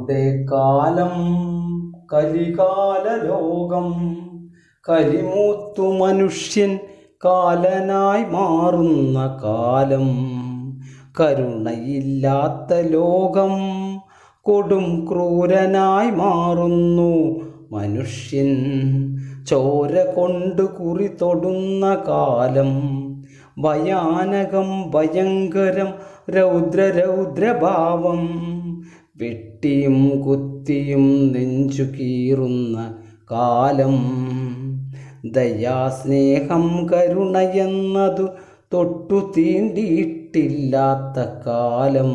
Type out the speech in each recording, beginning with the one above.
കലിയുടെ കാലം കലികാല ലോകം. കലിമൂത്തു മനുഷ്യൻ കാലനായി മാറുന്ന കാലം. കരുണയില്ലാത്ത ലോകം കൊടും ക്രൂരനായി മാറുന്നു മനുഷ്യൻ. ചോര കൊണ്ട് കുറി തൊടുന്ന കാലം. ഭയാനകം ഭയങ്കരം രൗദ്രഭാവം. വെട്ടിയും കുത്തിയും നെഞ്ചു കീറുന്ന കാലം. ദയാസ്നേഹം കരുണയെന്നതു തൊട്ടു തീണ്ടിയിട്ടില്ലാത്ത കാലം.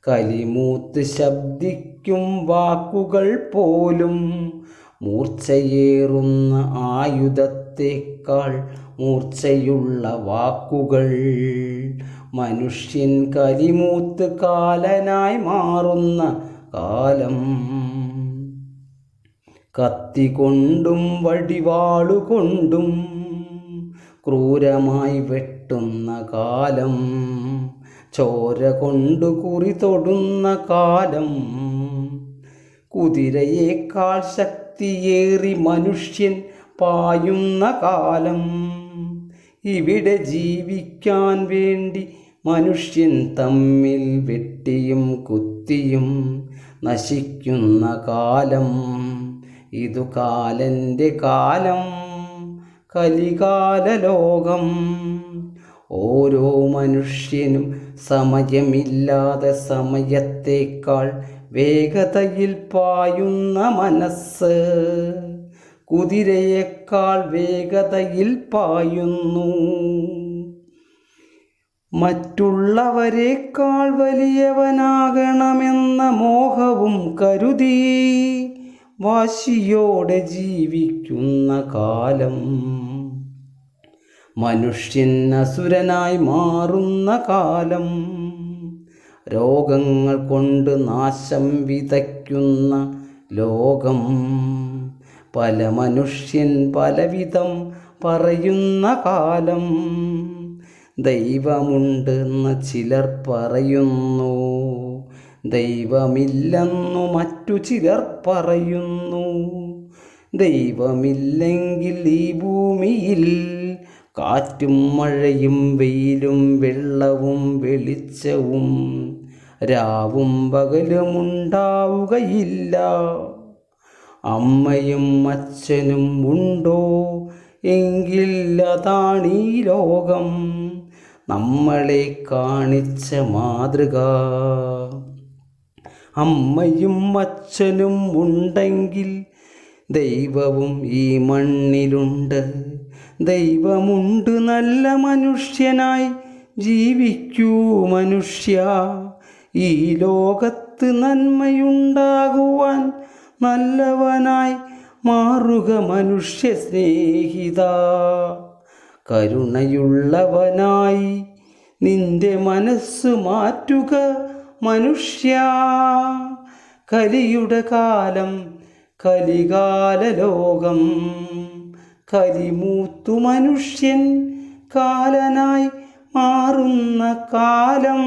കലിമൂത്ത് ശബ്ദിക്കും വാക്കുകൾ പോലും മൂർച്ചയേറുന്ന ആയുധത്തേക്കാൾ മൂർച്ചയുള്ള വാക്കുകൾ. മനുഷ്യൻ കലിമൂത്ത് കാലനായി മാറുന്ന കാലം. കത്തികൊണ്ടും വടിവാളുകൊണ്ടും ക്രൂരമായി വെട്ടുന്ന കാലം. ചോര കൊണ്ടു കുറി തൊടുന്ന കാലം. കുതിരയേക്കാൾ ശക്തിയേറി മനുഷ്യൻ പായുന്ന കാലം. ഇവിടെ ജീവിക്കാൻ വേണ്ടി മനുഷ്യൻ തമ്മിൽ വെട്ടിയും കുത്തിയും നശിക്കുന്ന കാലം. ഇതു കാലൻ്റെ കാലം, കലികാല ലോകം. ഓരോ മനുഷ്യനും സമയമില്ലാതെ സമയത്തേക്കാൾ വേഗതയിൽ പായുന്ന മനസ്സ്. കുതിരയേക്കാൾ വേഗതയിൽ പായുന്നു. മറ്റുള്ളവരെക്കാൾ വലിയവനാകണമെന്ന മോഹവും കരുതി വാശിയോടെ ജീവിക്കുന്ന കാലം. മനുഷ്യൻ അസുരനായി മാറുന്ന കാലം. രോഗങ്ങൾ കൊണ്ട് നാശം വിതയ്ക്കുന്ന ലോകം. പല മനുഷ്യൻ പലവിധം പറയുന്ന കാലം. ദൈവമുണ്ടെന്ന് ചിലർ പറയുന്നു, ദൈവമില്ലെന്നു മറ്റു ചിലർ പറയുന്നു. ദൈവമില്ലെങ്കിൽ ഈ ഭൂമിയിൽ കാറ്റും മഴയും വെയിലും വെള്ളവും വെളിച്ചവും രാവും പകലും ഉണ്ടാവുകയില്ല. അമ്മയും അച്ഛനും ഉണ്ടോ എങ്കിൽ അതാണീ ലോകം നമ്മളെ കാണിച്ച മാതൃക. അമ്മയും അച്ഛനും ഉണ്ടെങ്കിൽ ദൈവവും ഈ മണ്ണിലുണ്ട്. ദൈവമുണ്ട്, നല്ല മനുഷ്യനായി ജീവിക്കൂ മനുഷ്യ. ഈ ലോകത്ത് നന്മയുണ്ടാകുവാൻ നല്ലവനായി മാറുക മനുഷ്യ സ്നേഹിത. കരുണയുള്ളവനായി നിന്റെ മനസ്സ് മാറ്റുക മനുഷ്യ. കലിയുടെ കാലം, കലികാല ലോകം. കലിമൂത്തു മനുഷ്യൻ കാലനായി മാറുന്ന കാലം.